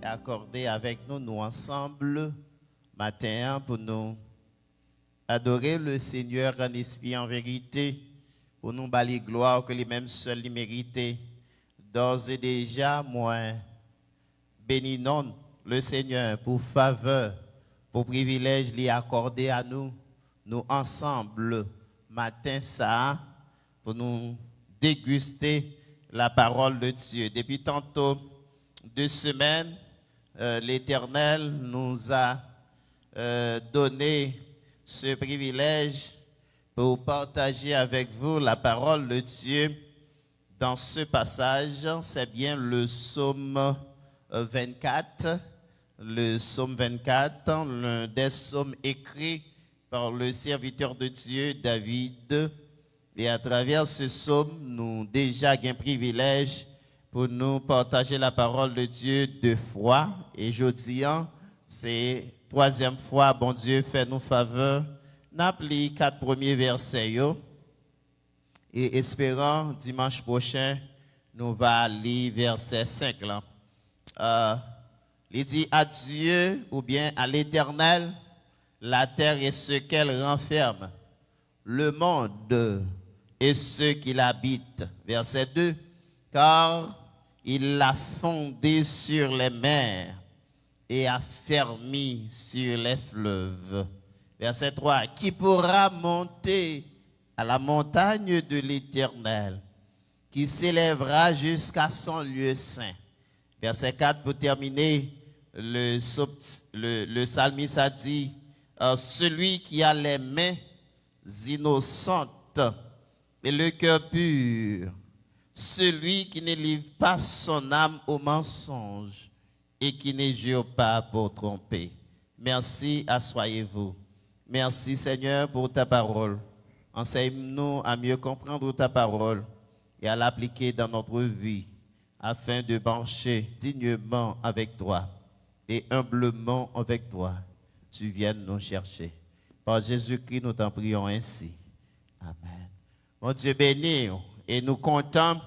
accordé avec nous, nous ensemble, matin, pour nous adorer le Seigneur en esprit, en vérité, pour nous bâler gloire que les mêmes seuls les méritent. D'ores et déjà, moi, bénissons le Seigneur pour faveur, pour privilège lui accordé à nous, nous ensemble, matin ça, pour nous déguster la parole de Dieu. Depuis tantôt 2 semaines, l'Éternel nous a donné ce privilège pour partager avec vous la parole de Dieu. Dans ce passage, c'est bien le psaume 24, l'un des psaumes écrits par le serviteur de Dieu, David. Et à travers ce psaume, nous déjà avons un privilège pour nous partager la parole de Dieu 2 fois. Et jeudi, c'est 3e fois, bon Dieu, fait-nous faveur. Nous avons les 4 premiers versets. Et espérant, dimanche prochain, nous allons lire verset 5. Il dit à Dieu ou bien à l'Éternel, la terre et ce qu'elle renferme, le monde et ceux qui l'habitent. Verset 2. Car il l'a fondé sur les mers et a fermé sur les fleuves. Verset 3. Qui pourra monter à la montagne de l'Éternel, qui s'élèvera jusqu'à son lieu saint. Verset 4, pour terminer, le psalmiste a dit, celui qui a les mains innocentes et le cœur pur, celui qui ne livre pas son âme au mensonge et qui ne jure pas pour tromper. Merci, asseyez-vous. Merci Seigneur pour ta parole. Enseigne-nous à mieux comprendre ta parole et à l'appliquer dans notre vie afin de marcher dignement avec toi et humblement avec toi. Tu viennes nous chercher. Par Jésus-Christ, nous t'en prions ainsi. Amen. Mon Dieu béni et nous comptons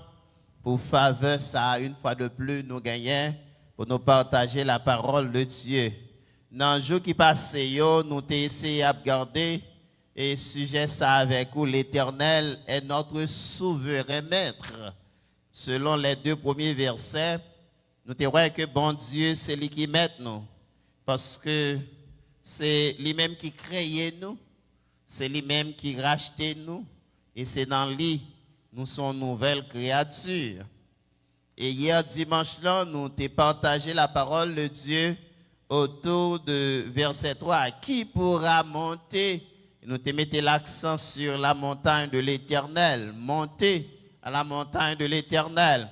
pour faveur ça une fois de plus nous gagnons pour nous partager la parole de Dieu. Dans le jour qui passe, nous t'ai essayé à regarder et sujet ça avec vous, l'Éternel est notre souverain maître. Selon les 2 premiers versets, nous te voyons que bon Dieu, c'est lui qui met nous. Parce que c'est lui-même qui crée nous, c'est lui-même qui rachète nous, et c'est dans lui, nous sommes nouvelles créatures. Et hier dimanche là, nous t'ai partagé la parole de Dieu autour de verset 3. Qui pourra monter? Nous te mettons l'accent sur la montagne de l'Éternel. Monter à la montagne de l'Éternel.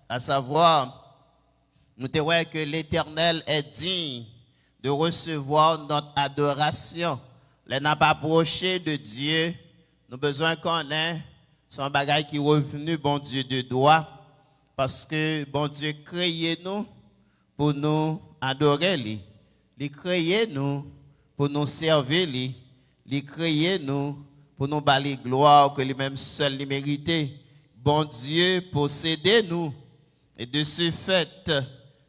À savoir, nous te voyons que l'Éternel est digne de recevoir notre adoration. Les n'a pas approché de Dieu. Nous avons besoin qu'on ait son bagage qui est revenu, bon Dieu, de droit. Parce que bon Dieu créé nous pour nous adorer lui. Il créé nous pour nous servir lui. Il créé nous pour nous bâler gloire que lui-même seul lui méritait. Bon Dieu possédait nous. Et de ce fait,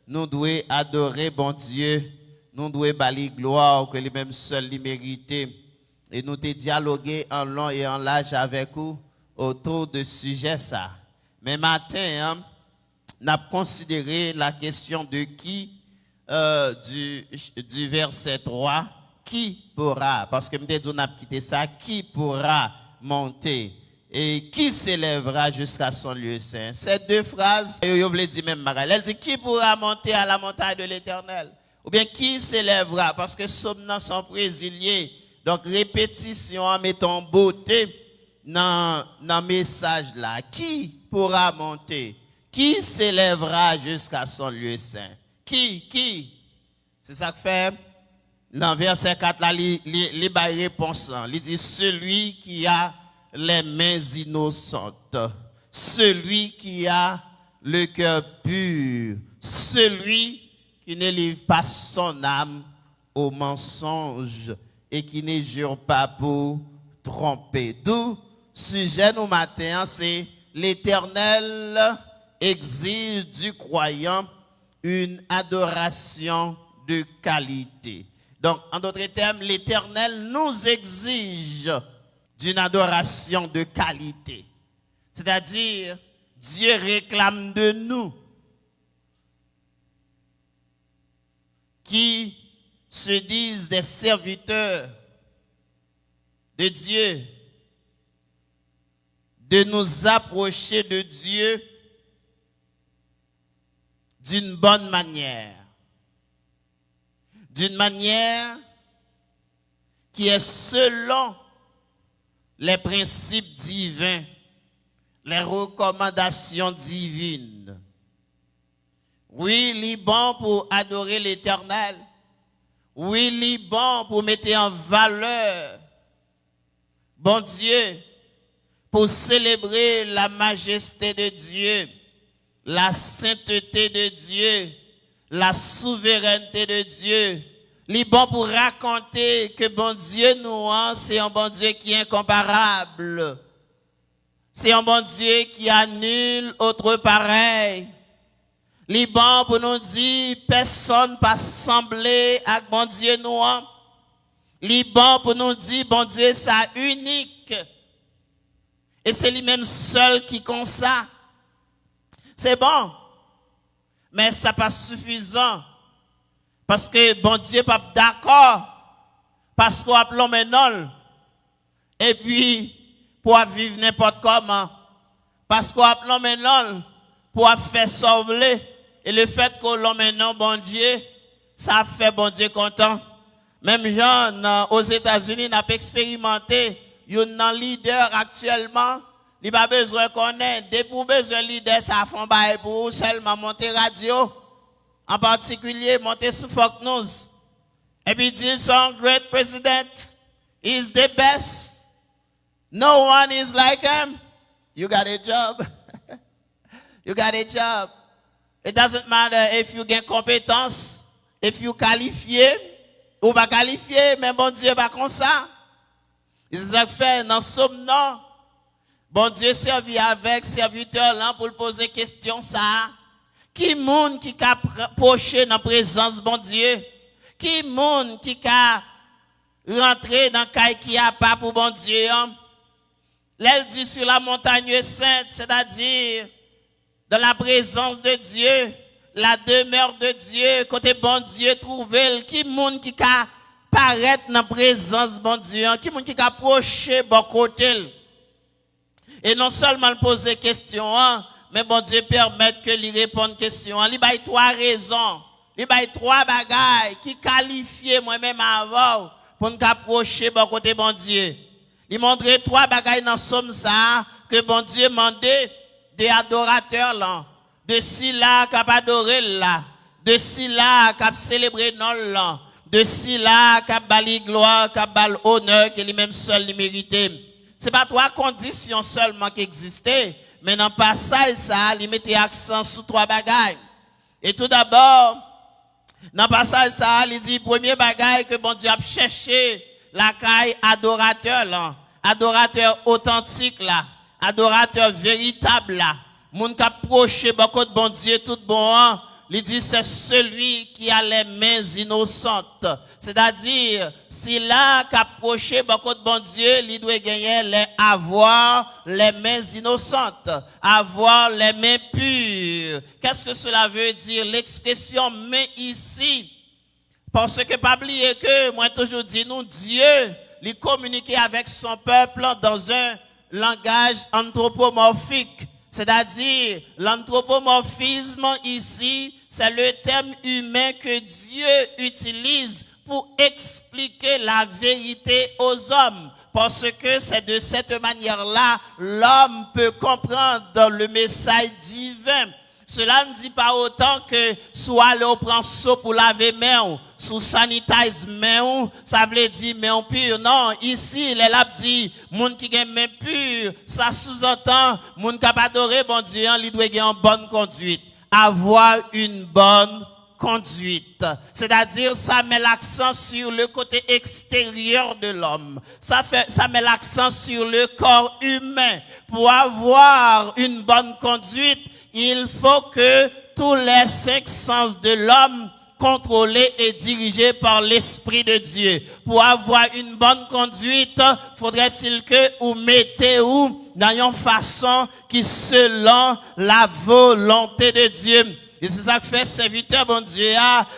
nous devons adorer bon Dieu. Nous devons bâler gloire que lui-même seul lui méritait. Et nous devons dialoguer en long et en large avec vous autour de ce sujet ça. Mais matin, nous avons considéré la question de qui du verset 3. Qui pourra, parce que nous avons quitté ça, qui pourra monter et qui s'élèvera jusqu'à son lieu saint. Ces 2 phrases, je voulais dire même, elle dit qui pourra monter à la montagne de l'Éternel, ou bien qui s'élèvera, parce que sommes sont présiliers. Donc répétition, mettons beauté dans le message là. Qui pourra monter? Qui s'élèvera jusqu'à son lieu saint? Qui? C'est ça que fait. Dans verset 4, là, il y a une réponse. Il dit, celui qui a les mains innocentes, celui qui a le cœur pur, celui qui ne livre pas son âme au mensonge et qui ne jure pas pour tromper. D'où, sujet nous matin, c'est l'Éternel exige du croyant une adoration de qualité. Donc, en d'autres termes, l'Éternel nous exige d'une adoration de qualité. C'est-à-dire, Dieu réclame de nous qui se disent des serviteurs de Dieu, de nous approcher de Dieu d'une bonne manière. D'une manière qui est selon les principes divins, les recommandations divines. Oui, il est bon pour adorer l'Éternel. Oui, il est bon pour mettre en valeur, bon Dieu, pour célébrer la majesté de Dieu, la sainteté de Dieu, la souveraineté de Dieu. Il est bon pour raconter que bon Dieu nous, c'est un bon Dieu qui est incomparable. C'est un bon Dieu qui a nul autre pareil. Il est bon pour nous dire personne pas semblé à bon Dieu nous. Il est bon pour nous dire bon Dieu c'est unique. Et c'est lui-même seul qui comme ça. C'est bon. Mais ça pas suffisant. Parce que bon Dieu pas d'accord. Parce qu'on appelle maintenant. Et puis, pour vivre n'importe comment. Parce qu'on appelle maintenant pour faire sauver. Et le fait que l'homme maintenant, bon Dieu, ça fait bon Dieu content. Même gens aux États-Unis n'a pas expérimenté. Il y a un leader actuellement. Il n'a pas besoin qu'on ait. Dès pour besoin de leader, ça font bail pour seulement monter radio. En particulier, monter sur Fox News. Et puis dire son great president is the best. No one is like him. You got a job. You got a job. It doesn't matter if you get compétence, if you qualifié ou pas qualifié, mais bon Dieu pas comme ça. C'est ça que fait dans somme non. Bon Dieu servi avec serviteur là pour poser question ça. Qui monde qui a approché dans la présence bon Dieu? Qui monde qui a rentré dans caille qui a pas pour bon Dieu? L'elle dit sur la montagne sainte, c'est-à-dire dans la présence de Dieu, la demeure de Dieu, côté bon Dieu trouvé, qui monde qui a paraître dans la présence bon Dieu, qui monde qui a approché bon côté. Et non seulement poser question, mais bon Dieu permet que lui réponde question. Il y a trois raisons, il y a trois bagailles qui qualifient moi-même avant pour nous approcher bon côté bon Dieu. Il montre trois bagailles dans somme ça que bon Dieu demandait des adorateurs là, de si là qui a adoré là, de si là qui a célébré non là, de si là qui a bali gloire, qui a bali honneur que lui-même seul lui méritait. C'est pas trois conditions seulement qui existaient, mais dans le passage ça, il mettait accent sur trois bagailles. Et tout d'abord, dans le passage ça, il dit premier bagaille que bon Dieu a cherché la caille adorateur là, adorateur authentique là, adorateur véritable là, moun qui approche beaucoup de bon Dieu tout bon, il dit c'est celui qui a les mains innocentes. C'est-à-dire, si là qu'approche beaucoup de bon Dieu, il doit gagner avoir les mains innocentes, avoir les mains pures. Qu'est-ce que cela veut dire? L'expression main ici. Parce que pas oublier que moi toujours dis nous Dieu, il communique avec son peuple dans un langage anthropomorphique. C'est-à-dire, l'anthropomorphisme ici, c'est le terme humain que Dieu utilise pour expliquer la vérité aux hommes. Parce que c'est de cette manière-là, l'homme peut comprendre le message divin. Cela ne dit pas autant que soit l'eau prend seau pour laver main, sous sanitize main, ça veut dire main pure. Non, ici, les lab dit, moun qui gagne main pure, ça sous-entend, moun qui a adoré bon Dieu, il doit avoir une bonne conduite. Avoir une bonne conduite. C'est-à-dire, ça met l'accent sur le côté extérieur de l'homme. Ça met l'accent sur le corps humain. Pour avoir une bonne conduite, il faut que tous les 5 sens de l'homme contrôlés et dirigés par l'Esprit de Dieu. Pour avoir une bonne conduite, faudrait-il que vous mettez-vous dans une façon qui selon la volonté de Dieu. Et c'est ça que fait serviteur bon Dieu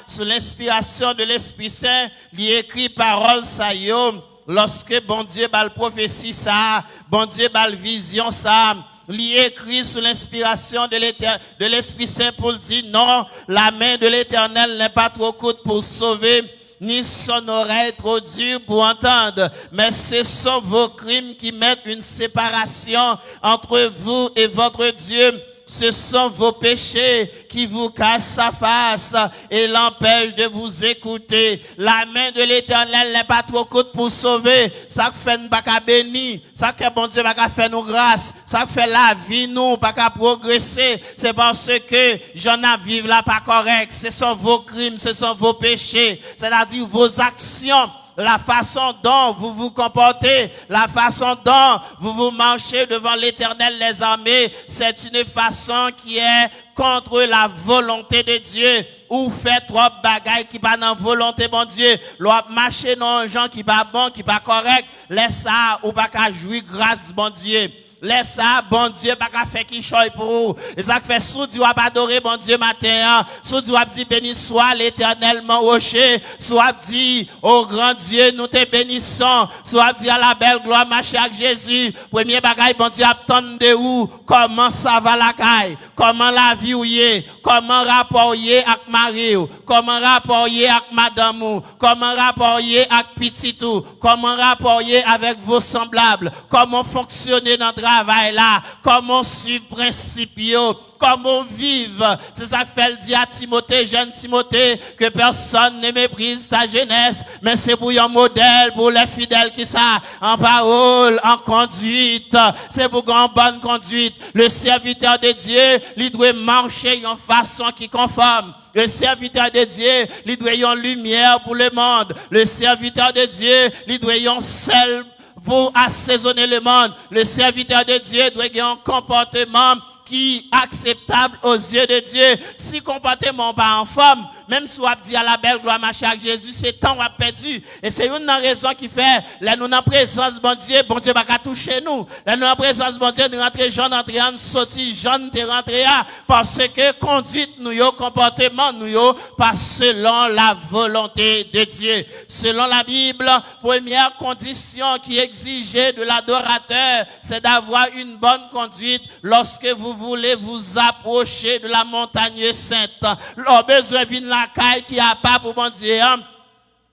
sous l'inspiration de l'Esprit Saint, il écrit parole ça yo, lorsque bon Dieu bal prophétie ça, bon Dieu bal vision ça, il écrit sous l'inspiration de l'Esprit Saint pour dire non, la main de l'Éternel n'est pas trop courte pour sauver, ni son oreille trop dure pour entendre, mais ce sont vos crimes qui mettent une séparation entre vous et votre Dieu. Ce sont vos péchés qui vous cassent sa face et l'empêchent de vous écouter. La main de l'Éternel n'est pas trop courte pour sauver. Ça fait nous pas bénir. Ça que bon Dieu pas faire nous grâce. Ça fait la vie nous pas progresser. C'est parce que j'en ai vivre là pas correct. Ce sont vos crimes, ce sont vos péchés. C'est-à-dire vos actions. La façon dont vous vous comportez, la façon dont vous vous marchez devant l'Éternel les armées, c'est une façon qui est contre la volonté de Dieu. Ou fait trop bagaille qui pas dans volonté bon Dieu. L'on marcher dans gens qui pas bon, qui pas correct, laisse ça ou pas qu'à jouir grâce bon Dieu. Laisse ça, bon Dieu, pas qu'à faire qui choisit pour vous. Et ça fait sous Dieu va adorer bon Dieu matin. Sous Dieu va dire béni soit l'Éternel mon rocher. Soit dit, oh grand Dieu, nous te bénissons. Soit dit à la belle gloire, marcher avec Jésus. Premier bagaille, bon Dieu, attendez où? Comment ça va la caille? Comment la vie ou yé? Comment rapport yé avec Marie? Comment rapport yé avec madame? Comment rapport yé avec petit tout? Comment rapport yé avec vos semblables? Comment fonctionner dans le travail là, comment suivre principio, comment vivre. C'est ça que fait le dire à Timothée, jeune Timothée, que personne ne méprise ta jeunesse, mais c'est pour un modèle pour les fidèles qui ça, en parole, en conduite, c'est pour une bonne conduite. Le serviteur de Dieu, il doit marcher en façon qui conforme. Le serviteur de Dieu, il doit y avoir lumière pour le monde. Le serviteur de Dieu, il doit y avoir sel pour assaisonner le monde. Le serviteur de Dieu doit avoir un comportement qui est acceptable aux yeux de Dieu. Si comportement pas en forme, même si on dit à la belle gloire marcher avec Jésus, c'est temps on a perdu. Et c'est une raison qui fait, là nous en présence bon Dieu va toucher nous. Là nous en présence bon Dieu, nous rentrer jeune, entrer en sortir jeune, te rentrer parce que conduite nous yo, comportement nous yo, pas selon la volonté de Dieu. Selon la Bible, première condition qui est exigée de l'adorateur, c'est d'avoir une bonne conduite lorsque vous voulez vous approcher de la montagne sainte. Leur besoin vient la caille qui a pas pour bon Dieu,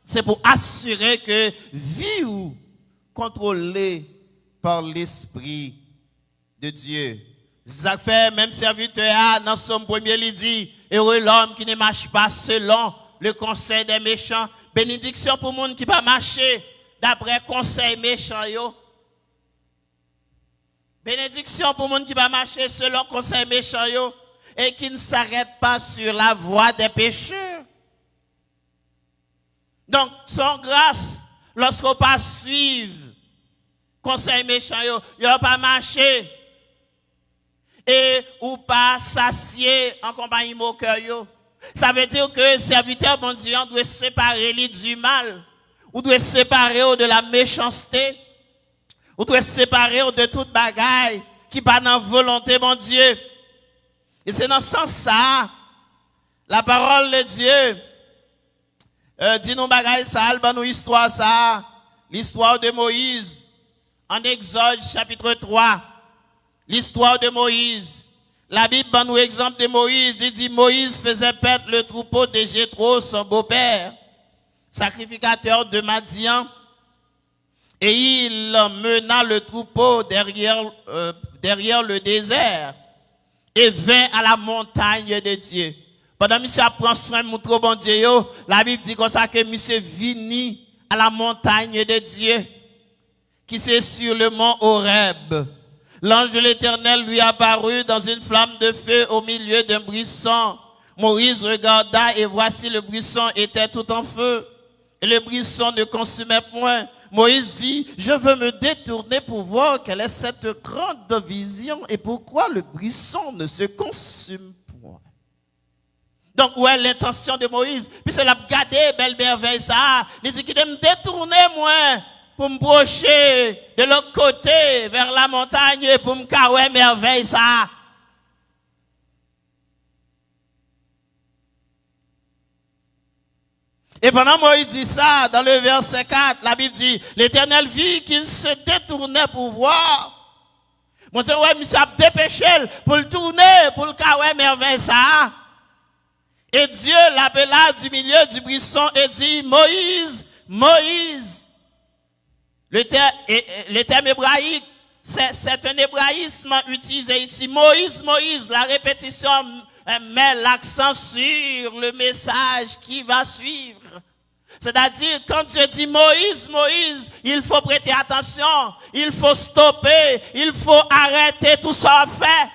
c'est pour assurer que vie ou contrôlée par l'Esprit de Dieu. Ça fait même serviteur dans son premier il dit, heureux l'homme qui ne marche pas selon le conseil des méchants. Bénédiction pour monde qui va marcher d'après conseil méchant yo. Bénédiction pour monde qui va marcher selon conseil méchant yo. Et qui ne s'arrête pas sur la voie des pécheurs. Donc, sans grâce, lorsqu'on pas suivre conseil méchant, il a pas marché. Et ou pas s'assier en compagnie moqueur. Ça veut dire que le serviteur bon Dieu doit séparer lui du mal. Ou doit séparer de la méchanceté. Ou doit séparer de toute bagaille qui pas dans la volonté bon Dieu. Et c'est dans ce sens ça, la parole de Dieu dit nous bagaille ça, nous histoire ça, l'histoire de Moïse, en Exode chapitre 3, l'histoire de Moïse. La Bible nous exemple de Moïse, il dit Moïse faisait perdre le troupeau de Jéthro, son beau-père, sacrificateur de Madian, et il mena le troupeau derrière le désert. Et vint à la montagne de Dieu. Pendant que monsieur apprend soin de trop bon Dieu, la Bible dit comme ça que monsieur vini à la montagne de Dieu, qui c'est sur le mont Horeb. L'ange de l'Éternel lui apparut dans une flamme de feu au milieu d'un buisson. Moïse regarda et voici le buisson était tout en feu. Et le buisson ne consumait point. Moïse dit, je veux me détourner pour voir quelle est cette grande vision et pourquoi le buisson ne se consume point. Donc, où est l'intention de Moïse? Puis c'est la garder belle merveille ça. Il dit qu'il aime détourner moi pour me procher de l'autre côté vers la montagne pour me carrer merveille ça. Et pendant Moïse dit ça, dans le verset 4, la Bible dit, l'Éternel vit qu'il se détournait pour voir. Mon Dieu, ouais, monsieur a dépêché pour le tourner, pour le carrer merveille ça. Et Dieu l'appela du milieu du buisson et dit, Moïse, Moïse. Le terme hébraïque, c'est un hébraïsme utilisé ici. Moïse, Moïse, la répétition met l'accent sur le message qui va suivre. C'est-à-dire, quand Dieu dit Moïse, Moïse, il faut prêter attention, il faut stopper, il faut arrêter tout ça fait.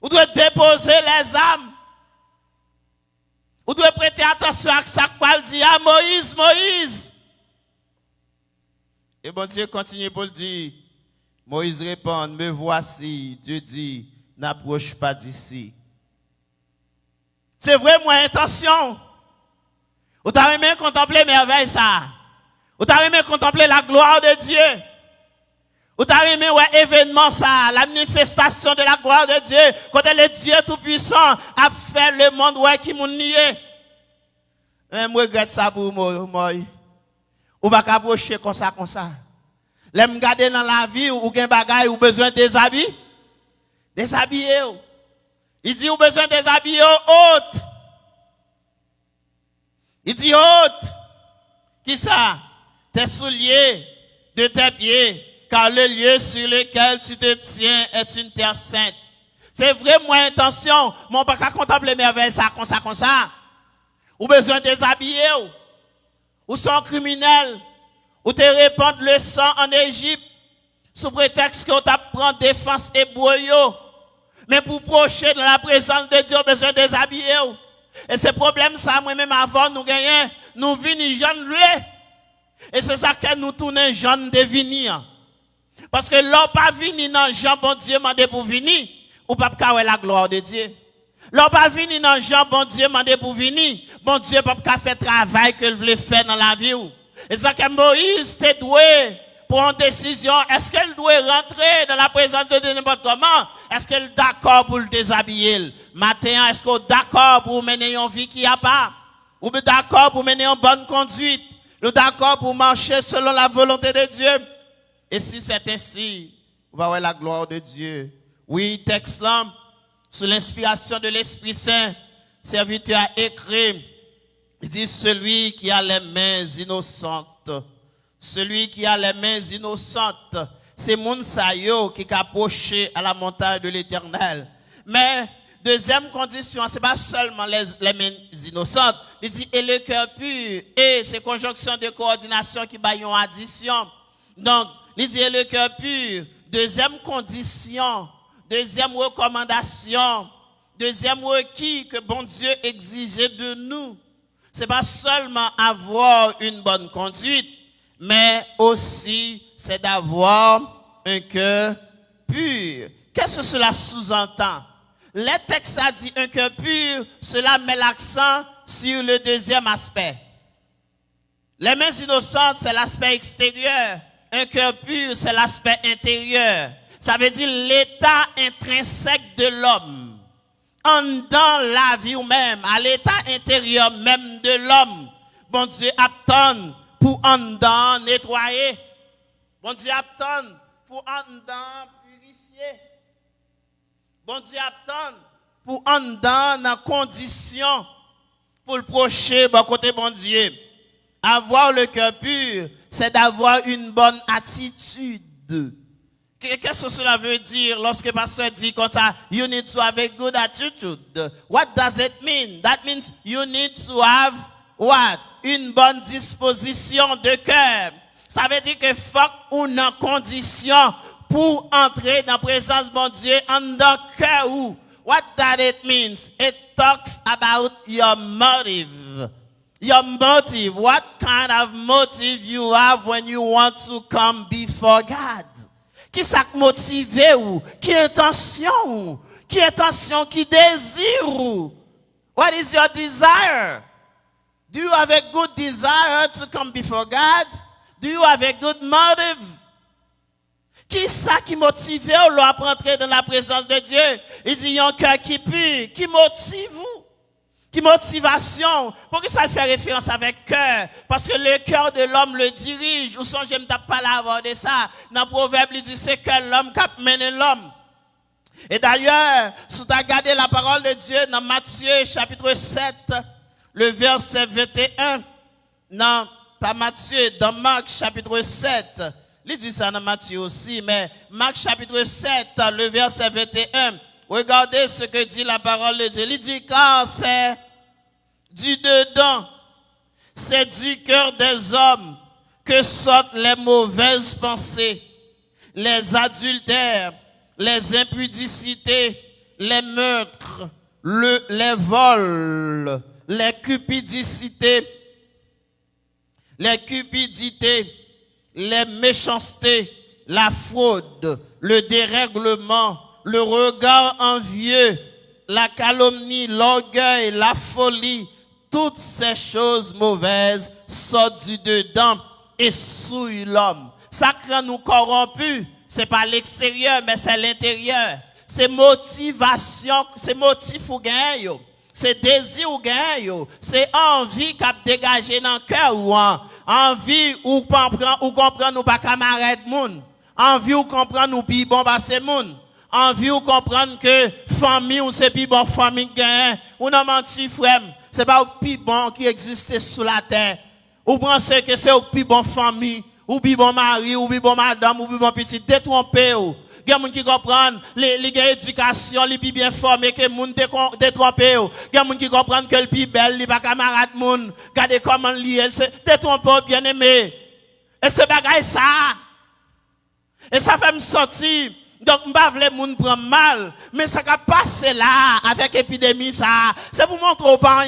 Vous devez déposer les âmes. Vous devez prêter attention à ce qu'il dit à Moïse, Moïse. Et bon Dieu continue pour le dire. Moïse répond, me voici. Dieu dit, n'approche pas d'ici. C'est vrai, moi, intention. Vous avez aimé contempler merveille ça. Vous avez aimé contempler la gloire de Dieu. Vous avez aimé ouais, événement ça, la manifestation de la gloire de Dieu. Quand le Dieu Tout-Puissant a fait le monde ouais, qui m'a nié. Mais moi, je regrette ça pour moi. Ou pas approcher comme ça, comme ça. L'aime garder dans la vie ou gen bagay ou besoin des habits. Déshabiller. Il dit ou besoin des habits hautes. Il dit haute. Qui ça? Tes souliers de tes pieds. Car le lieu sur lequel tu te tiens est une terre sainte. C'est vrai, moi, intention. Mon pas qu'à contempler merveille, ça, comme ça, comme ça. Ou besoin de déshabiller. Ou sont criminels. Ou te répandre le sang en Égypte. Sous prétexte qu'on t'apprend défense et boyau. Mais pour procher dans la présence de Dieu, besoin de déshabiller. Et ce problème, ça, moi-même, avant, nous gagnons. Nous venons jeunes blés. Et c'est ça que nous tournons jeunes de venir. Parce que l'on pas vini dans Jean, bon Dieu, mandé pour venir, ou pas faire la gloire de Dieu. L'on pas vini dans Jean, bon Dieu, mandé pour venir, bon Dieu, pas faire le travail que voulait faire dans la vie. Et ça que Moïse t'est doué pour une décision. Est-ce qu'elle doit rentrer dans la présence de Dieu n'importe comment? Est-ce qu'elle est d'accord pour le déshabiller? Matin, est-ce qu'elle est d'accord pour mener une vie qui n'y a pas? Ou d'accord pour mener une bonne conduite? Ou d'accord pour marcher selon la volonté de Dieu? Et si c'est ainsi, vous va voir la gloire de Dieu. Oui, texte là, sous l'inspiration de l'Esprit Saint, serviteur a écrit, il dit celui qui a les mains innocentes, celui qui a les mains innocentes, c'est moun sa yo qui approché à la montagne de l'Éternel. Mais deuxième condition, c'est pas seulement les mains innocentes, il dit et le cœur pur, et c'est conjonction de coordination qui va une addition. Donc, il dit le cœur pur. Deuxième condition, deuxième recommandation, deuxième requis que bon Dieu exigeait de nous. C'est pas seulement avoir une bonne conduite, mais aussi c'est d'avoir un cœur pur. Qu'est-ce que cela sous-entend? Le texte a dit un cœur pur, cela met l'accent sur le deuxième aspect. Les mains innocentes, c'est l'aspect extérieur. Un cœur pur, c'est l'aspect intérieur. Ça veut dire l'état intrinsèque de l'homme. En dans la vie ou même, à l'état intérieur même de l'homme. Bon Dieu attend pour en dedans nettoyer. Bon Dieu attend pour en dedans purifier. Bon Dieu attend pour en dedans dans condition pour le procher, bon côté bon Dieu. Avoir le cœur pur, c'est d'avoir une bonne attitude. Qu'est-ce que cela veut dire lorsque le pasteur dit comme ça, you need to have a good attitude? What does it mean? That means you need to have what? Une bonne disposition de cœur. Ça veut dire que faut une condition pour entrer dans la présence de mon Dieu en dans le cœur. What does it mean? It talks about your motive. Your motive, what kind of motive you have when you want to come before God? Qui ça motive ou? Qui intention ou? Qui intention, qui désir? What is your desire? Do you have a good desire to come before God? Do you have a good motive? Qui ça qui motive ou à rentrer dans la présence de Dieu? Il dit, il y a un cœur qui pue. Qui motive vous? Qui motivation? Pourquoi ça fait référence avec cœur? Parce que le cœur de l'homme le dirige. Ou son j'aime pas l'avoir de ça. Dans le proverbe, il dit, c'est que l'homme qui mène l'homme. Et d'ailleurs, si tu as regardé la parole de Dieu dans Matthieu chapitre 7, le verset 21, non, pas Matthieu, dans Marc chapitre 7, il dit ça dans Matthieu aussi, mais Marc chapitre 7, le verset 21, regardez ce que dit la parole de Dieu. Il dit, car c'est du dedans, c'est du cœur des hommes que sortent les mauvaises pensées, les adultères, les impudicités, les meurtres, les vols, les cupidités, les méchancetés, la fraude, le dérèglement, le regard envieux, la calomnie, l'orgueil, la folie, toutes ces choses mauvaises sortent du dedans et souillent l'homme. Ça rend nous corrompus. C'est pas l'extérieur, mais c'est l'intérieur. C'est motivation, c'est motif ou gain, c'est désir ou gain, c'est envie qui a dégagé dans le cœur ou envie ou comprendre nous pas camarade moun, envie ou comprendre nous pi bon passer moun, envie ou comprendre que famille ou c'est pi bon famille gain, ou non menti frère, c'est pas au pi bon qui existe sur la terre. Ou pensez que c'est au pi bon famille, ou pi bon mari, ou pi bon madame, ou pi bon petit, détrompé ou. Il y a des gens qui comprennent l'éducation, les plus bien formés que les gens détrompé ou. Il y a des gens qui comprennent que le plus belle, les pas camarade moun. Regardez comment lié, c'est détrompé bien aimé. Et c'est bagaille ça. Et ça fait me sortir. Donc, je ne veux pas les gens prendre mal. Mais ça qui passe là, avec l'épidémie, ça, c'est pour montrer aux parents.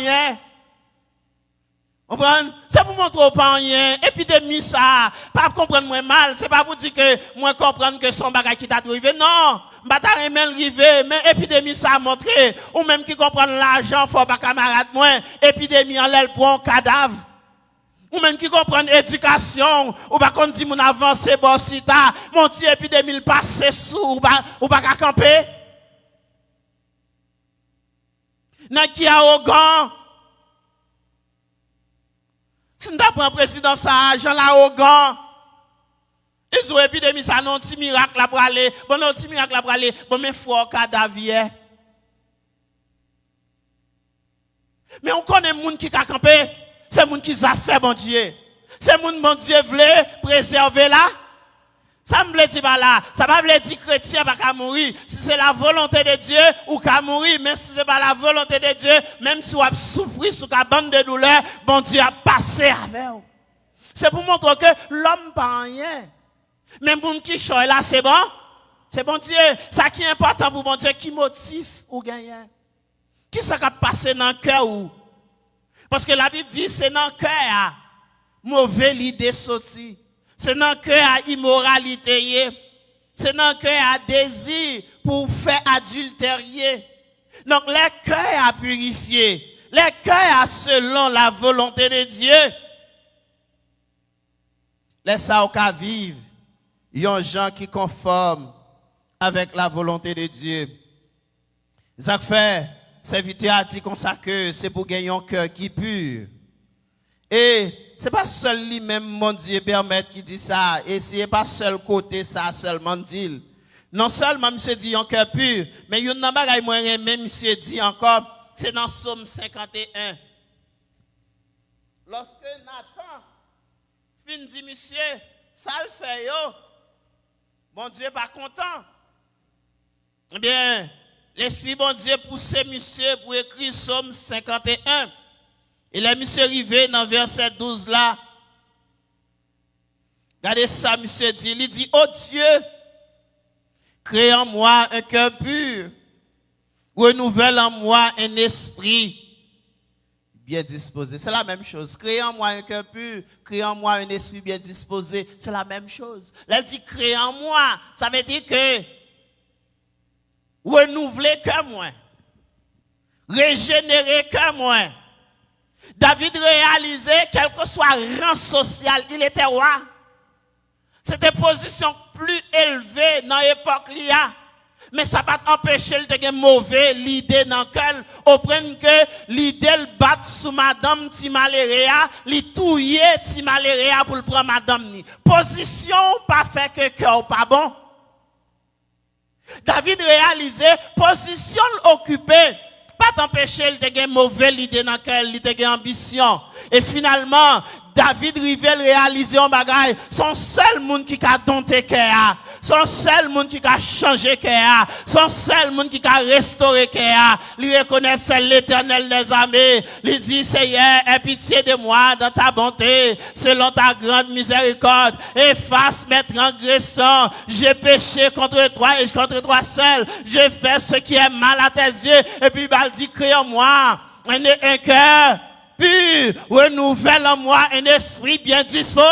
C'est pour montrer aux parents, épidémie ça, pas comprendre moi mal, c'est pas pour dire que moi comprendre que son bagage qui t'a arrivé, non, pas même arrivé, mais épidémie ça a montré, ou même qui comprendre l'argent, faut pas camarade moi, épidémie en l'aile pour un cadavre, ou même qui comprendre éducation, ou pas qu'on dit mon avancé, bon si t'as, mon petit épidémie le passe sous, ou pas qu'à camper. N'a qui arrogant. Si nous avons un président, ça, Jean l'arrogant, ils ont épidémie, ça, non, petit miracle là pour aller, bon, non, petit miracle là pour aller, bon, mais fort cadavre. Mais on connaît les gens qui ont campé, c'est les gens qui ont fait, bon Dieu. C'est les gens qui, bon Dieu, voulait préserver là. Ça me dit pas là, ça ne veut pas dire chrétien pas qu'à mourir. Si c'est la volonté de Dieu, ou qu'à mourir, mais si c'est pas la volonté de Dieu, même si on a souffert sous la bande de douleur, bon Dieu a passé avec vous. C'est pour montrer que l'homme pas rien. Même pour qui choisit là, c'est bon? C'est bon Dieu. Ça qui est important pour bon Dieu, qui motive ou gagne. Qui ça qui passe dans le cœur ou? Parce que la Bible dit, c'est dans le cœur, mauvais l'idée sortie. C'est dans le cœur à immoralité. C'est dans le cœur à désir pour faire adultérier. Donc, les cœurs à purifier. Les cœurs à selon la volonté de Dieu. Laisse-ça au cas vivre. Il y a des gens qui conforment avec la volonté de Dieu. Ça fait, serviteur a dit comme ça que c'est pour gagner un cœur qui est pur. Et c'est pas seul lui-même, mon Dieu, permettre qui dit ça. Et c'est pas seul côté ça seulement dit. Non seulement monsieur dit un cœur pur, mais il y a un bagage moyen même monsieur dit encore, c'est dans Psaume 51. Lorsque Nathan fin dit monsieur, ça le fait yo. Mon Dieu pas content. Eh bien, l'esprit bon Dieu pousse monsieur pour écrire Psaume 51. Et là, monsieur arrivé dans verset 12 là. Regardez ça, monsieur dit. Il dit, oh Dieu, crée en moi un cœur pur. Renouvelle en moi un esprit bien disposé. C'est la même chose. Crée en moi un cœur pur. Crée en moi un esprit bien disposé. C'est la même chose. Là, il dit, crée en moi. Ça veut dire que renouveler que moi, régénérer que moi. David réalisait, quel que soit le rang social, il était roi. C'était une position plus élevée dans l'époque là. Mais ça va empêcher de avoir mauvais l'idée dans lequel on prenne que l'idée le bat sous madame Timalérea, li touye Timalérea pour le prendre madame ni. Position pas fait que cœur pas bon. David réalisait position occupée, pas t'empêcher de avoir mauvais l'idée dans lequel il a ambition. Et finalement, David rivel réaliser un bagage, son seul monde qui a dompté cœur, son seul monde qui a changé cœur, son seul monde qui a restauré cœur, lui reconnaît c'est l'Éternel des armées, lui dit Seigneur, aie pitié de moi dans ta bonté, selon ta grande miséricorde, efface mes transgressions, j'ai péché contre toi et contre toi seul, j'ai fait ce qui est mal à tes yeux, et puis il dit crée en moi un cœur pur, renouvelle en moi un esprit bien disposé.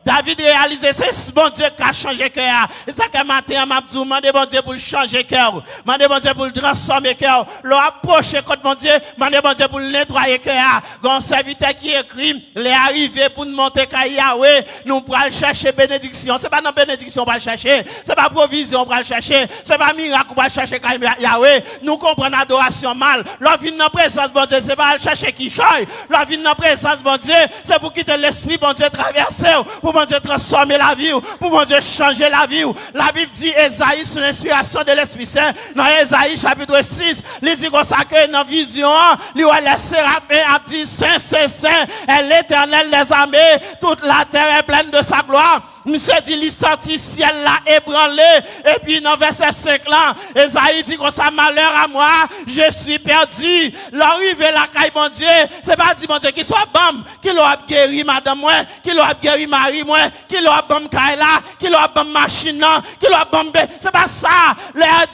David réalisait, c'est bon Dieu qui a changé cœur. Et ça que matin, m'a dit, demandez bon Dieu pour changer cœur. Demandez bon Dieu pour transformer cœur. L'approcher contre mon Dieu, demandez bon Dieu pour nettoyer cœur. Quand serviteur qui écrit, les arrivés pour nous monter qu'à Yahweh, nous pour aller chercher bénédiction. C'est pas dans bénédiction pour aller chercher. C'est pas provision pour aller chercher. C'est pas miracle pour aller chercher qu'à Yahweh. Nous comprenons l'adoration mal. L'on vient dans la présence bon Dieu, c'est pas aller chercher qui choye. L'on vient dans la présence bon Dieu, c'est pour quitter l'esprit bon Dieu traverser. Pour mon Dieu transformer la vie, pour mon Dieu changer la vie. La Bible dit, Esaïe, sous l'inspiration de l'Esprit Saint, dans Esaïe chapitre 6, il dit qu'on s'accueille dans la vision, il va les séraphins, a dit, Saint, Saint, Saint, est l'Éternel des armées, toute la terre est pleine de sa gloire. Monsieur dit, il sorti ciel là ébranlé, et puis dans verset 5 là, Esaïe dit qu'on ça malheur à moi, je suis perdu. L'arrivée la caille, mon Dieu, c'est pas dit, mon Dieu, qu'il soit bam, qu'il a guéri madame moi, qu'il a guéri Marie moi, qu'il a bam Kaila, qu'il a bam machine, qu'il a bam, c'est pas ça.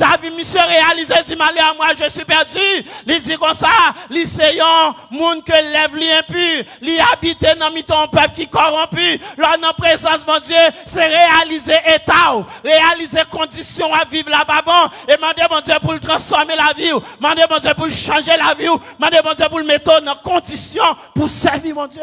David, monsieur réalisé, dit malheur à moi, je suis perdu. Il dit comme ça, lycéen, monde que lève li impur, li habite dans ton peuple qui corrompu, là dans présence, mon Dieu, c'est réaliser état, réaliser conditions à vivre là-bas bon, et demander mon Dieu pour le transformer la vie, demander mon Dieu pour le changer la vie, demander mon Dieu pour le mettre dans conditions pour servir mon Dieu.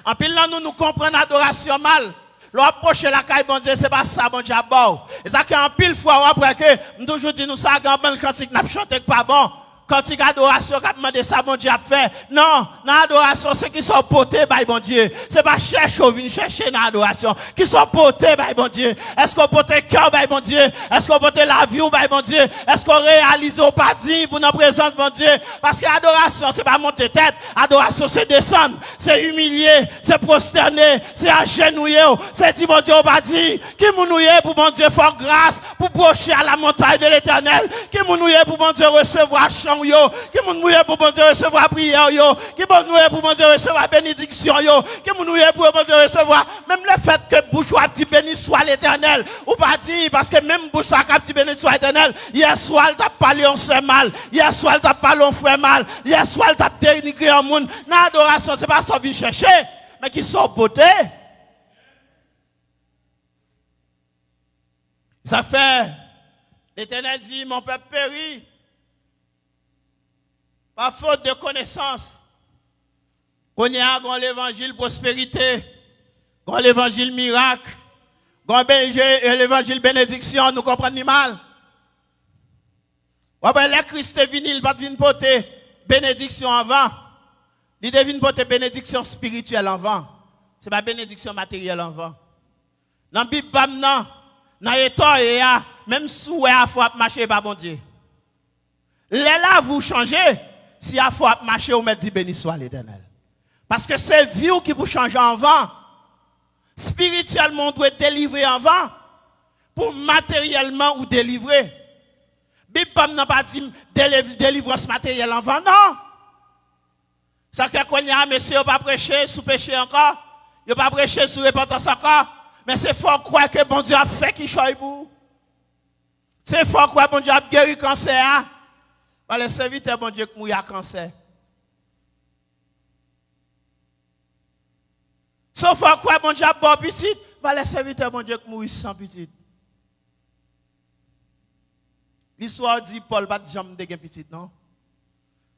En pile là nous comprenons l'adoration mal. L'approche la caille bon Dieu, c'est pas ça bon Dieu bon. Et ça qu'en pile fois après que toujours dit nous ça grand bon cantique n'a chanté pas bon. Quand il y a adoration, quand demandé ça, bon Dieu a fait. Non, dans l'adoration, c'est qui sont portés par bon Dieu. C'est pas chercher ou venir chercher dans l'adoration. Qui sont portés par bon Dieu. Est-ce qu'on porte le cœur par bon Dieu? Est-ce qu'on porte la vie par bon Dieu? Est-ce qu'on réalise au pas dit pour notre présence, bon Dieu? Parce que l'adoration, c'est pas monter tête. Adoration, c'est descendre. C'est humilier. C'est prosterner. C'est agenouiller. C'est dire, bon Dieu, au pas dit. Qui mounouiller pour bon Dieu faire grâce, pour brocher à la montagne de l'Éternel. Qui mounouiller pour bon Dieu recevoir chant. Qui mouille pour bon Dieu recevoir prière yo, qui mouille pour bon Dieu recevoir bénédiction yo, qui mouille pour bon Dieu recevoir même le fait que bouche a dit béni soit l'Éternel ou pas dire parce que même bouche a dit béni soit l'Éternel. Hier soir il t'a parlé on se mal, hier soir il t'a parlé on frère mal, hier soir il t'a dénigré un monde. Dans l'adoration c'est pas ça vient chercher mais qui sont beauté. Ça fait l'Éternel dit mon peuple périt par faute de connaissance. Qu'on y a l'évangile prospérité, qu'on l'évangile miracle, qu'on l'évangile bénédiction, nous comprenons mal. Ouais, les Christ est venu, il va venir porter bénédiction avant. Il devine porter bénédiction spirituelle avant. C'est pas bénédiction matérielle avant. Dans la Bible, dans l'état, même si vous avez marché par bon Dieu. Là, vous changez. Si à fois marcher, on met dit béni soit l'Éternel. Parce que c'est vie qui vous change en vent. Spirituellement, on doit délivrer en vent. Pour matériellement ou délivrer. Bible n'a pas dit délivrance matérielle en vent, non. Ça fait qu'on y a, monsieur, il pas prêcher sous péché encore. Il pas prêcher sous repentance encore. Mais c'est fort croire que bon Dieu a fait qui choisit pour. C'est fort croire que bon Dieu a guéri cancer. Par les serviteurs, bon Dieu, qui mouille à cancer. Sauf quoi, bon Dieu, bon petit, par les serviteurs, bon Dieu, qui mouille sans petit. L'histoire dit Paul pas de jambe de petit non.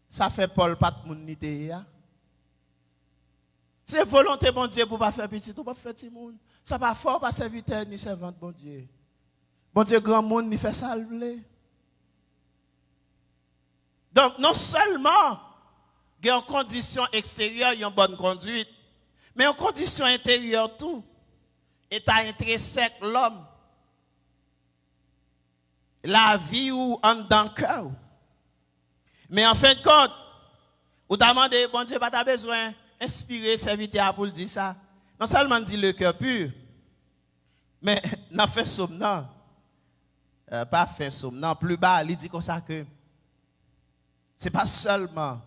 Ça fait Paul pas de monde ni te. C'est volonté bon Dieu pour pas faire petit ou pas faire petit monde. Ça pas fort pas serviteur ni servante bon Dieu. Bon Dieu grand monde ni fait ça le. Donc non seulement il y a en condition extérieure, il y a une bonne conduite, mais en condition intérieure tout. État intrinsèque l'homme. La vie ou en dans le cœur. Mais en fin de compte, vous demandez, bon Dieu, pas ta besoin d'inspirer serviteur pour le dire ça. Non seulement dit le cœur pur, mais n'a fait somnant. Pas fait somnant, plus bas, il dit comme ça que ce n'est pas seulement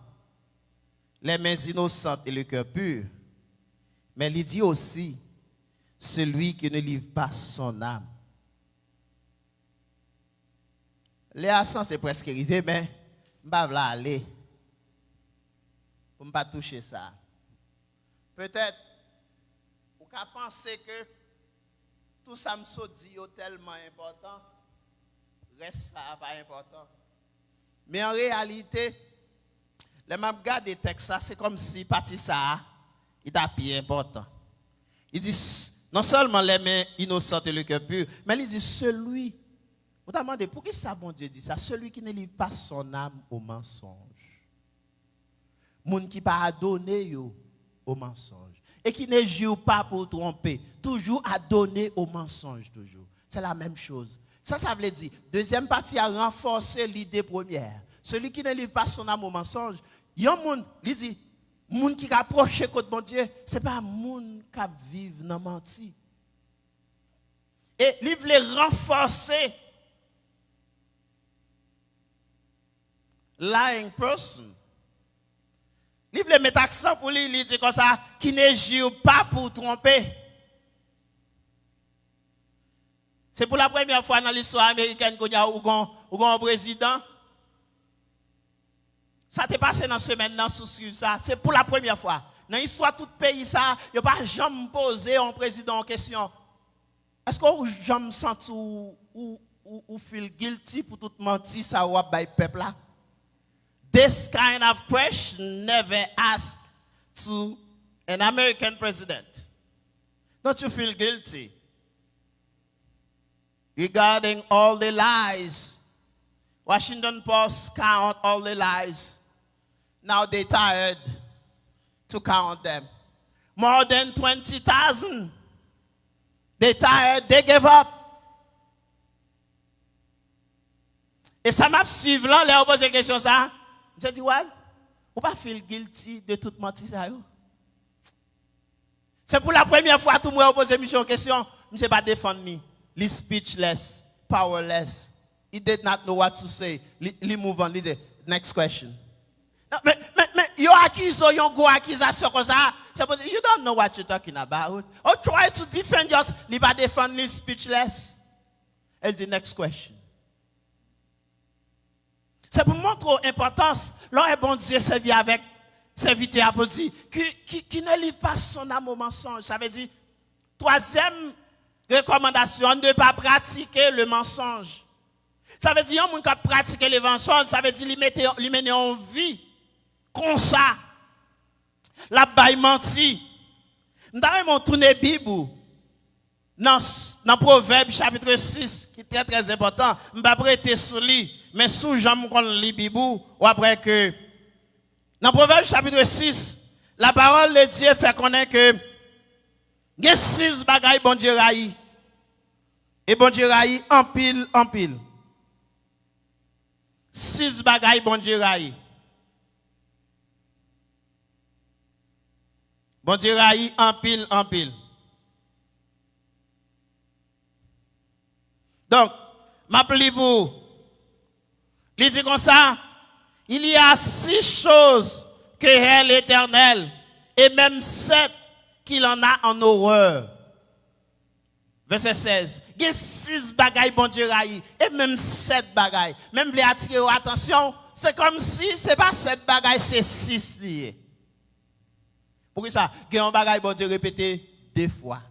les mains innocentes et le cœur pur, mais il dit aussi celui qui ne livre pas son âme. Les accents, c'est presque arrivé, mais je ne vais pas aller pour ne pas toucher ça. Peut-être, vous pouvez penser que tout ça me dit tellement important, reste ça pas important. Mais en réalité, les mêmes gars des textes, c'est comme si parti ça, il est bien important. Il dit non seulement les mains innocentes et le cœur pur, mais il dit celui. Vous vous demandez pourquoi ça, bon Dieu dit ça? Celui qui ne livre pas son âme au mensonge. Moun qui pas donné au mensonge. Et qui ne joue pas pour tromper. Toujours à donner au mensonge, toujours. C'est la même chose. Ça veut dire, deuxième partie a renforcé l'idée première. Celui qui ne livre pas son âme au mensonge, il y a un monde, il dit, moun qui approche contre bon Dieu, ce n'est pas moun qui vit dans menti. Et il veut renforcer lying person. Il veut mettre accent pour lui, il dit comme ça, qui ne joue pas pour tromper. C'est pour la première fois dans l'histoire américaine qu'on a un président. Ça t'est passé dans ce semaine dans sous ça. C'est pour la première fois. Dans l'histoire de tout pays, ça, il n'y a pas jamais posé un président en question. Est-ce que vous jamais senti ou feel guilty pour tout mentir ça ou by peuple là? This kind of question never asked to an American president. Don't you feel guilty regarding all the lies? Washington Post count all the lies. Now they're tired to count them. More than 20,000. They're tired, they gave up. Et ça m'a suivi là, les posé question ça. Je dis, ouais, ou pas feel guilty de tout menti ça yo? C'est pour la première fois tout le monde pose une question, je ne pas défendre ni. He speechless, powerless. He did not know what to say. He move on. He said, next question. No, mais you accuse or you go accusation comme ça. You don't know what you're talking about. Or try to defend yourself. He pas défendre, he speechless. And the next question. C'est pour montrer l'importance, l'homme bon Dieu servi avec serviteur pour dire qui ne livre pas son âme au mensonge. Ça veut dire, troisième recommandation, ne pas pratiquer le mensonge. Ça veut dire, un qui pratique le mensonge, ça veut dire, lui mener en vie, comme ça. La baille menti. Nous avons tourné Bible dans Proverbe chapitre 6, qui est très très important. Je ne vais pas prêter sur lui. Mais sous Jean qu'on lit Bibou, ou après que, dans Proverbe chapitre 6, la parole de Dieu fait connaître que, il y a 6 bagailles bon Dieu raï. Et bon Dieu raï en pile. 6 bagailles bon Dieu raï. Bon Dieu raï en pile. Donc, m'appelez pour. Il dit comme ça, il y a 6 choses que hait l'Éternel, et même 7 qu'il en a en horreur. Verset 16. Il y a 6 bagailles bon Dieu raï, et même 7 bagailles. Même les attirer attention, c'est comme si ce n'est pas 7 bagailles, c'est 6 liés. Pourquoi ça? Il y a un bagaille bon Dieu répété 2 fois.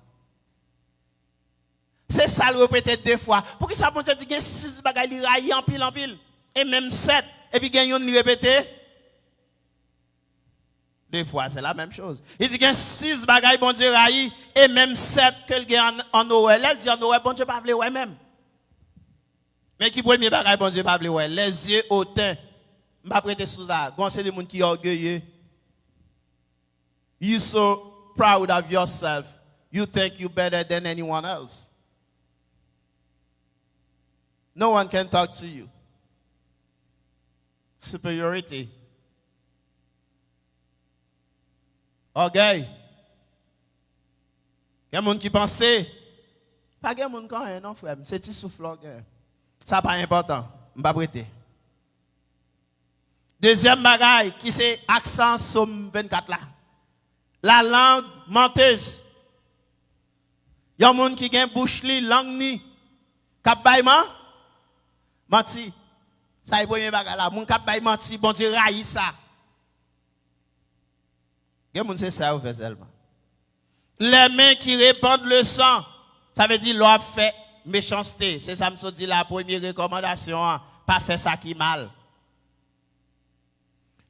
C'est ça le répéter 2 fois. Pour que ça bon Dieu dit qu'il y a 6 bagages li raillent en pile et même 7 et puis il y a une répéter 2 fois, c'est la même chose. Il dit qu'il y a 6 bagages bon Dieu raillent et même 7 que le gagne en Noël. Elle dit en Noël bon Dieu pas vle ouais même. Mais qui premier bagage bon Dieu pas vle ouais, les yeux hautains. M'a prêter sous ça. Gon c'est des monde qui orgueilleux. You so proud of yourself. You think you better than anyone else. No one can talk to you. Superiority. Orgueil. Il y a des gens qui pensent, pas de gens quand même, non frère, c'est petit souffle. Ça pas important, je ne vais pas prêter. Deuxième bagaille, qui c'est accent somme 24 là. La langue menteuse. Il y a des gens qui ont bouche li, langue ni. Kap bay menti. Ça est premier bagage là. Moun kap bay menti, bon Dieu raï ça. Il y a des gens c'est ça ou fait seulement. Les mains qui répandent le sang, ça veut dire l'on fait méchanceté. C'est ça me dit la première recommandation, hein. Pas faire ça qui mal.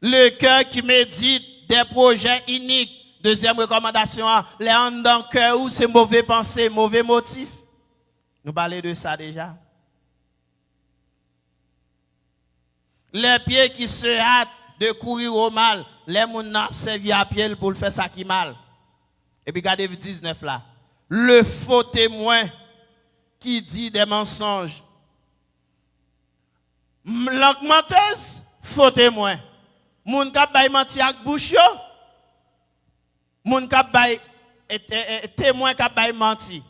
Le cœur qui médite des projets iniques. Deuxième recommandation, hein. Les en dans le cœur où c'est mauvais pensée, mauvais motif. Nous parlons de ça déjà. Les pieds qui se hâtent de courir au mal, les gens n'ont servi à pied pour le faire ça qui mal. Et puis regardez 19 là. Le faux témoin qui dit des mensonges. Langue menteuse, faux témoin. Moun kap bay menti ak bouche yo. Moun kap bay témoin kap bay menti.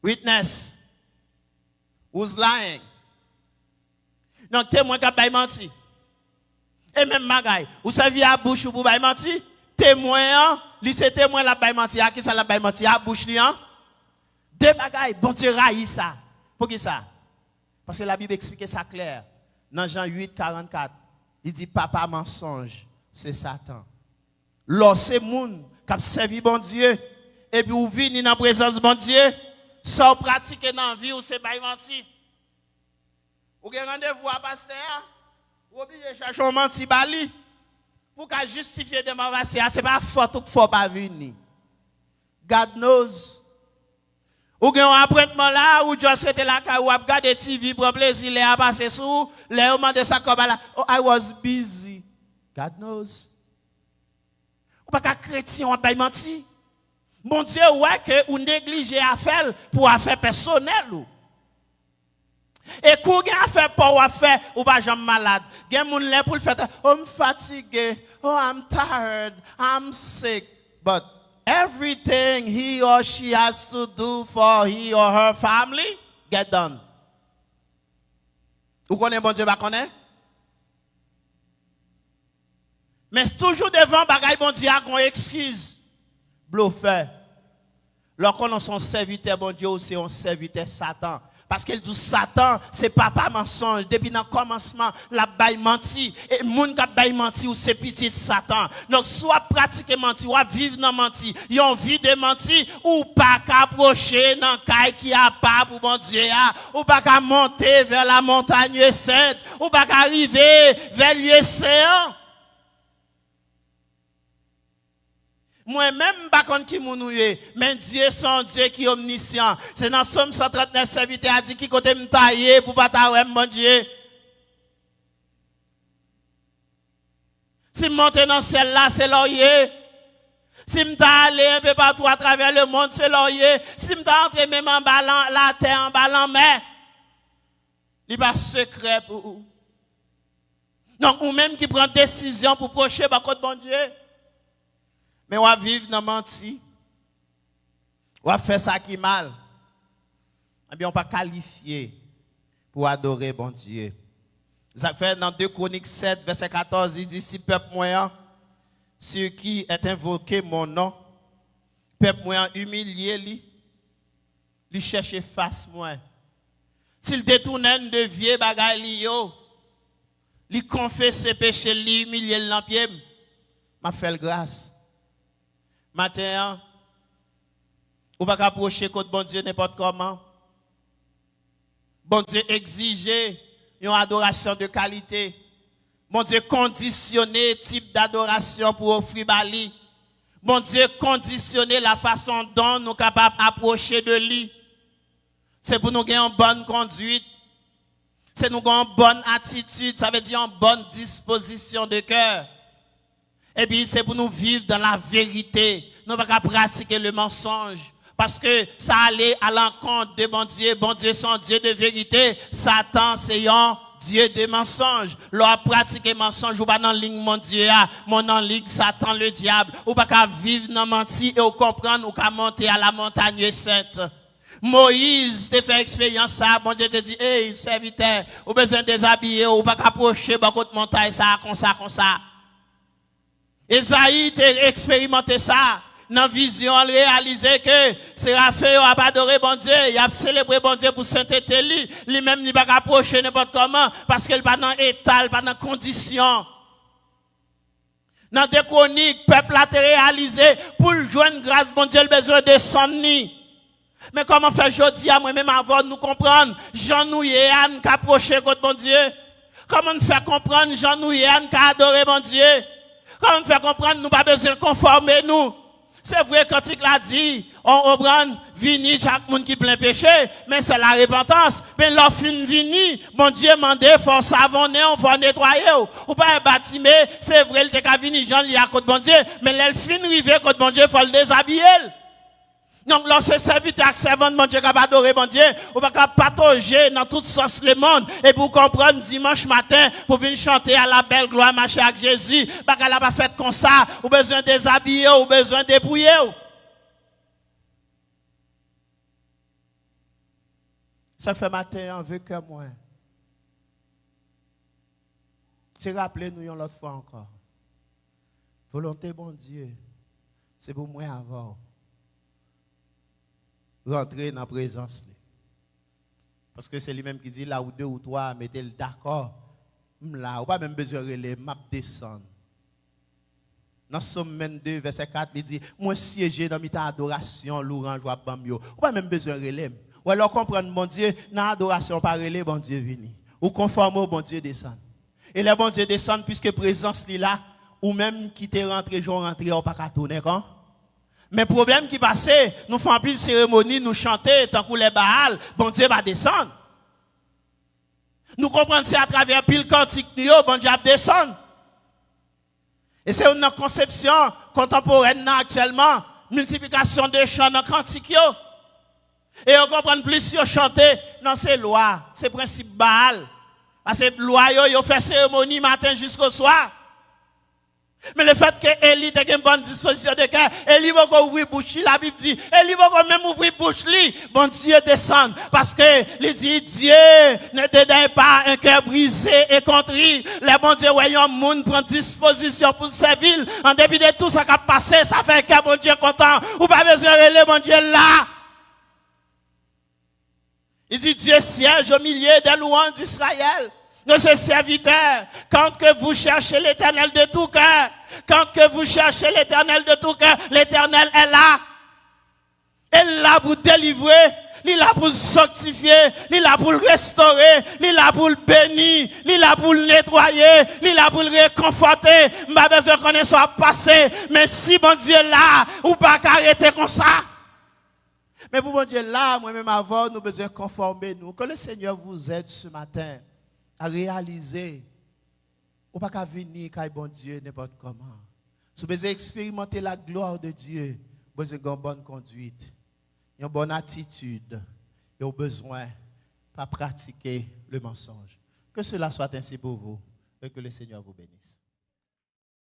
Witness. Who's lying? Donc témoin kap bay menti. Et même magay, ou servi à bouche ou pour bay menti? Témoin, li c'est témoin la bay menti, à qui ça la bay menti à bouche li hein? Deux bagailles, bon Dieu raï ça. Pour qui ça? Parce que la Bible explique ça clair. Dans Jean 8, 44, il dit papa mensonge, c'est Satan. Lorsque moun qui servi bon Dieu et puis ou vini dans la présence de bon Dieu, sans pratiquer dans la vie ou c'est bay menti. Ou gen rendez-vous à pasteur, ou obligé chercher un menti bali. Pour qu'à justifier de ma ce n'est pas faute ou faut pas venir. God knows. Ou gen un apprêtement là, ou juste était là, ou a regardé TV pour plaisir, les a passé sous, les a demandé ça comme là. Oh, I was busy. God knows. Ou pas qu'à chrétien, on pas menti. Mon Dieu, ouais que ou négligez affaire pour affaire personnelle ou. Et quand vous avez fait pour faire, ou pas jamais malade. Vous avez fait pour le faire, oh, I'm fatigué, oh, I'm tired, I'm sick. But everything he or she has to do for he or her family, get done. Vous connaissez bon Dieu, vous connaissez? Mais toujours devant bagaille bon Dieu, a une excuse. Bluffeur. Lorsqu'on a son serviteur bon Dieu, c'est un serviteur Satan. Parce qu'il dit Satan, c'est papa mensonge. Depuis le commencement, la baille menti. Et moun qui baille menti ou c'est petit Satan. Donc, soit pratiquer menti, ou vivre dans menti. Yon vie de menti, ou pas qu'approcher dans caille qui a pas pour bon Dieu. Ou pas qu'à monter vers la montagne sainte. Ou pas qu'arriver vers lieu saint. Moi-même, je ne sais pas qui mounouye, mais Dieu, son Dieu qui est omniscient. C'est dans Somme 139, serviteur a dit qui côté me tailler pour pas tailler, mon Dieu. Si je monte dans celle-là, c'est laurier. Si je allé un peu partout à travers le monde, c'est laurier. Si je entre même en ballon, la terre en ballon, mais il n'y a pas secret pour vous. Donc, ou même qui prend décision pour procher par contre, bon Dieu. Mais on va vivre dans menti. On va faire ça qui est mal. Eh bien, on va pas qualifier pour adorer bon Dieu. Ça fait dans 2 Chroniques 7, verset 14, il dit, si peuple moyen, sur qui est invoqué mon nom, peuple moyen humilié, lui cherche face moi. S'il détourne de vieux bagaille, lui confesse ses péchés, lui humilier l'empied, m'a fait grâce. Matin, Ou pas approcher contre bon Dieu n'importe comment. Bon Dieu exiger une adoration de qualité. Bon Dieu conditionner type d'adoration pour offrir bali. Bon Dieu conditionner la façon dont nous sommes capables d'approcher de lui. C'est pour nous gagner une bonne conduite. C'est nous gagner une bonne attitude. Ça veut dire une bonne disposition de cœur. Et puis c'est pour nous vivre dans la vérité. Nous ne pouvons pas pratiquer le mensonge. Parce que ça allait à l'encontre de bon Dieu. Bon Dieu, c'est un Dieu de vérité. Satan, c'est un Dieu de mensonge. L'on pratique le mensonge, ou pas dans la ligne mon Dieu, mon en ligne Satan le diable. Ou pas qu'à vivre dans menti et ou comprendre ou qu'à monter à la montagne sainte. Moïse te fait expérience ça, bon Dieu te dit, hey, serviteur, ou besoin de déshabiller, ou pas qu'approcher, beaucoup de montagne ça, comme ça, comme ça. Esaïe te expérimenté ça. Dans la vision, réaliser que Séraphin a adoré bon Dieu, il a célébré bon Dieu pour sainteté lui-même il va pas approcher n'importe comment parce qu'il pas dans état, pas dans condition. Dans des chroniques, peuple a réalisé pour joindre grâce bon Dieu, il a besoin de descendre. Mais comment faire aujourd'hui à moi-même avant de nous comprendre, Jean nous Yann qui approcher contre bon Dieu? Comment nous faire comprendre Jean nous Yann qui adorer bon Dieu? Comment nous faire comprendre nous pas besoin de conformer nous? C'est vrai quand il l'a dit, on prend vini chaque monde qui plein péché, mais c'est la repentance. Mais l'offre vini, mon Dieu mande, faut savonner, on faut nettoyer. Ou pas un bâtiment, c'est vrai, il te vini, Jean li à côté bon Dieu, mais l'elfine rive côté bon Dieu, faut le déshabiller. Donc, lorsque serviteur et servant de mon Dieu, qui a adoré mon Dieu, ou pas patauger dans tout sens le monde, et pour comprendre dimanche matin, pour venir chanter à la belle gloire, marcher avec Jésus, pas qu'elle n'a pas fait comme ça, ou besoin de déshabiller, ou besoin de dépouiller. Ça fait matin, on veut que moi. C'est rappeler nous l'autre fois encore. Volonté, bon Dieu, c'est pour moi avant. Rentrer dans la présence. Parce que c'est lui-même qui dit là où deux ou trois, mettez-le d'accord. Là, ou pas même besoin de relais, map descendre. Dans Somme 22, verset 4, il dit, moi siéger dans ma adoration, l'orange ou bambio. Ou pas même besoin de relais. Ou alors comprendre, bon Dieu, dans l'adoration, par relais, bon Dieu vini. Ou conforme au bon Dieu descend. Et le bon Dieu descend, puisque présence est là, ou même qui t'est rentré, j'en rentré, ou pas qu'à tourner, quand? Mais le problème qui passait, nous faisons plus de cérémonie, nous chanter, tant que les Baal, bon Dieu va descendre. Nous comprenons c'est à travers pile cantique, bon Dieu va descendre. Et c'est une conception contemporaine actuellement, multiplication de chants dans cantique. Et on comprend plus si on chanter dans ces lois, ces principes Baal. Parce que loi, yo fait cérémonie matin jusqu'au soir. Mais le fait que Élie ait une bonne disposition de cœur, Élie va ouvrir bouche, la Bible dit, Élie va même ouvrir bouche, bon Dieu descend. Parce que, il dit, Dieu ne te donne pas un cœur brisé et contrit. Le bon Dieu, voyons, monde prend disposition pour servir. En dépit de tout ça qui a passé, ça fait que bon Dieu content. Ou pas besoin de relayer bon Dieu là. Il dit, Dieu siège au milieu des louanges d'Israël. De ses serviteurs, quand que vous cherchez l'Éternel de tout cœur, quand que vous cherchez l'Éternel de tout cœur, l'Éternel est là. Elle est là pour délivrer, il est là pour sanctifier, il est là pour le restaurer, il est là pour le bénir, il est là pour le nettoyer, il est là pour le réconforter. M'a besoin qu'on ait soit passé, mais si bon Dieu est là, ou pas qu'arrêter comme ça. Mais pour bon Dieu là, moi-même avant, nous besoin conformer nous. Que le Seigneur vous aide ce matin à réaliser, ou pas qu'à venir, qu'à bon Dieu, n'importe comment. Si vous besoin expérimenter la gloire de Dieu, vous besoin d'une bonne conduite, une bonne attitude, et au besoin de pratiquer le mensonge. Que cela soit ainsi pour vous, et que le Seigneur vous bénisse.